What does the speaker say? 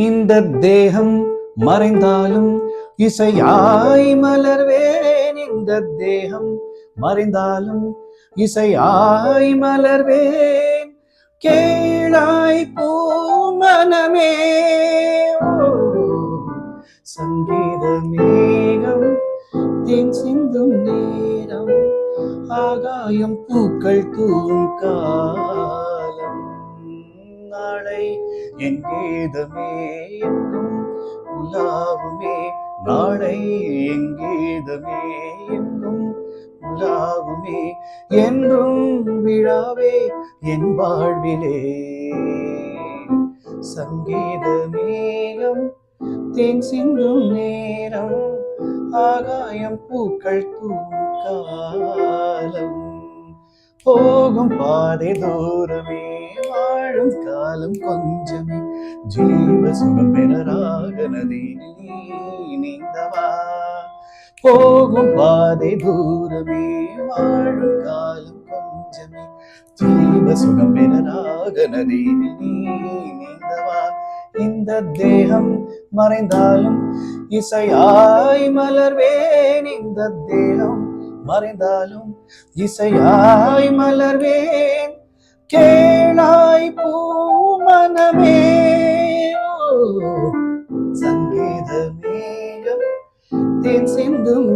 இந்த தேகம் மறைந்தாலும் இசையாய் மலர்வேன். இந்த தேகம் மறைந்தாலும் இசையாய் மலர்வேன். கேளாய் பூமனமே. சங்கீத மேகம் தேன் சிந்தும் நேரம், ஆகாயம் பூக்கள் தூவும் காலம். நாளை என் கீதமே எங்கும் உலாவுமே. நாளை என் கீதமே எங்கும் உலாவுமே. என்றும் விழாவே என் வாழ்விலே. சங்கீத மேகம் தேன் சிந்தும் நேரம், ஆகாயம் பூக்கள் தூவும் காலம். போகும் பாதை தூரமே, வாழும் காலம் கொஞ்சமே. ஜீவ சுகம் பெற ராக நதியில் நீந்தவா. போகும் பாதை தூரமே, வாழும் காலம் கொஞ்சமே. ஜீவ சுகம் பெற ராக நதியில் நீந்தவா. இந்த தேகம் மறைந்தாலும் இசையாய் மலர்வேன். இந்த தேகம் மறைந்தாலும் இசையாய் மலர்வேன். கேளாய் பூமனமே. சங்கீத மேகம் தேன் சிந்தும்